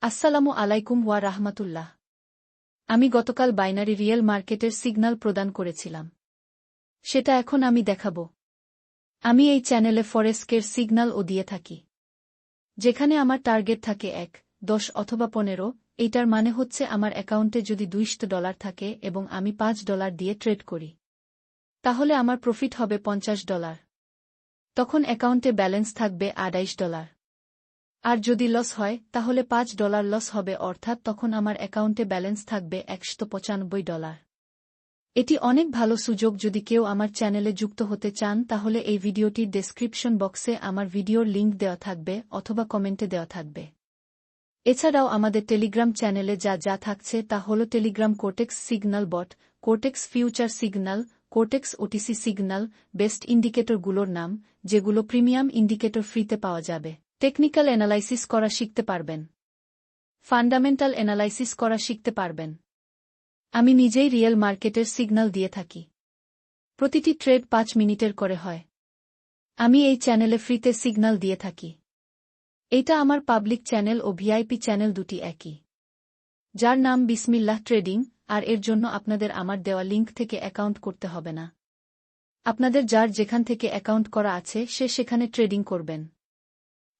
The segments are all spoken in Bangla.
আসসালামু আলাইকুম ওয়া রাহমাতুল্লাহ। আমি গতকাল বাইনারি রিয়েল মার্কেটের সিগন্যাল প্রদান করেছিলাম। সেটা এখন আমি দেখাব। আমি এই চ্যানেলে ফরেক্সের সিগন্যাল দিয়ে থাকি। যেখানে আমার টার্গেট থাকে 1, 10 অথবা 15, এইটার মানে হচ্ছে আমার অ্যাকাউন্টে যদি $200 থাকে এবং আমি $5 দিয়ে ট্রেড করি, তাহলে আমার প্রফিট হবে $50। তখন অ্যাকাউন্টে ব্যালেন্স থাকবে $28। আর যদি লস হয় তাহলে $5 লস হবে, অর্থাৎ তখন আমার অ্যাকাউন্টে ব্যালেন্স থাকবে $195। এটি অনেক ভালো সুযোগ। যদি কেউ আমার চ্যানেলে যুক্ত হতে চান তাহলে এই ভিডিওটির ডেসক্রিপশন বক্সে আমার ভিডিওর লিঙ্ক দেওয়া থাকবে অথবা কমেন্টে দেওয়া থাকবে। এছাড়াও আমাদের টেলিগ্রাম চ্যানেলে যা থাকছে তা হল Telegram cortex signal bot, cortex future signal, cortex OTC signal, best ইন্ডিকেটরগুলোর নাম, যেগুলো প্রিমিয়াম ইন্ডিকেটর ফ্রিতে পাওয়া যাবে। টেকনিক্যাল অ্যানালাইসিস করা শিখতে পারবেন, ফান্ডামেন্টাল অ্যানালাইসিস করা শিখতে পারবেন। আমি নিজেই রিয়েল মার্কেটের সিগন্যাল দিয়ে থাকি। প্রতিটি ট্রেড 5 মিনিটের করে হয়। আমি এই চ্যানেলে ফ্রিতে সিগন্যাল দিয়ে থাকি। এইটা আমার পাবলিক চ্যানেল ও ভিআইপি চ্যানেল দুটি একই, যার নাম বিসমিল্লাহ ট্রেডিং, আর এর জন্য আপনাদের আমার দেওয়া লিঙ্ক থেকে অ্যাকাউন্ট করতে হবে না। আপনাদের যার যেখান থেকে অ্যাকাউন্ট করা আছে সে সেখানে ট্রেডিং করবেন।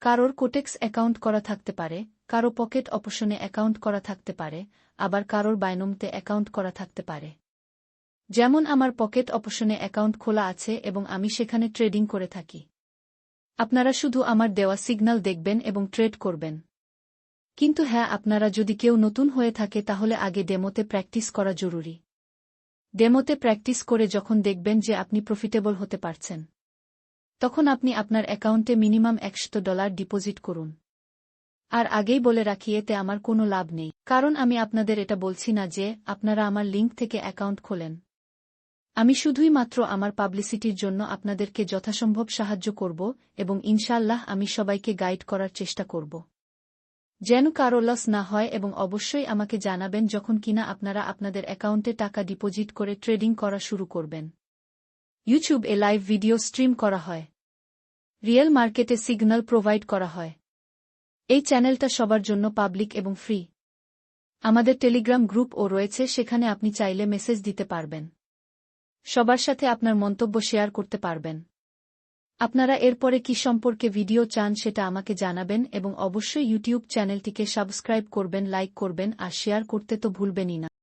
কারোর কোটেক্স অ্যাকাউন্ট করা থাকতে পারে, কারো পকেট অপশনে অ্যাকাউন্ট করা থাকতে পারে, আবার কারোর বাইনোমতে অ্যাকাউন্ট করা থাকতে পারে। যেমন আমার পকেট অপশনে অ্যাকাউন্ট খোলা আছে এবং আমি সেখানে ট্রেডিং করে থাকি। আপনারা শুধু আমার দেওয়া সিগন্যাল দেখবেন এবং ট্রেড করবেন। কিন্তু হ্যাঁ, আপনারা যদি কেউ নতুন হয়ে থাকে তাহলে আগে ডেমোতে প্র্যাকটিস করা জরুরি। ডেমোতে প্র্যাকটিস করে যখন দেখবেন যে আপনি প্রফিটেবল হতে পারছেন, তখন আপনি আপনার অ্যাকাউন্টে মিনিমাম $100 ডিপোজিট করুন। আর আগেই বলে রাখি, এতে আমার কোনো লাভ নেই, কারণ আমি আপনাদের এটা বলছি না যে আপনারা আমার লিঙ্ক থেকে অ্যাকাউন্ট খোলেন। আমি শুধুই মাত্র আমার পাবলিসিটির জন্য আপনাদেরকে যথাসম্ভব সাহায্য করব এবং ইনশাআল্লাহ আমি সবাইকে গাইড করার চেষ্টা করব যেন কারো লস না হয়। এবং অবশ্যই আমাকে জানাবেন যখন কিনা আপনারা আপনাদের অ্যাকাউন্টে টাকা ডিপোজিট করে ট্রেডিং করা শুরু করবেন। ইউটিউবে লাইভ ভিডিও স্ট্রিম করা হয়, রিয়েল মার্কেটে সিগন্যাল প্রোভাইড করা হয়। এই চ্যানেলটা সবার জন্য পাবলিক এবং ফ্রি। আমাদের টেলিগ্রাম গ্রুপও রয়েছে, সেখানে আপনি চাইলে মেসেজ দিতে পারবেন, সবার সাথে আপনার মন্তব্য শেয়ার করতে পারবেন। আপনারা এরপরে কি সম্পর্কে ভিডিও চান সেটা আমাকে জানাবেন এবং অবশ্যই ইউটিউব চ্যানেলটিকে সাবস্ক্রাইব করবেন, লাইক করবেন আর শেয়ার করতে তো ভুলবেনই না।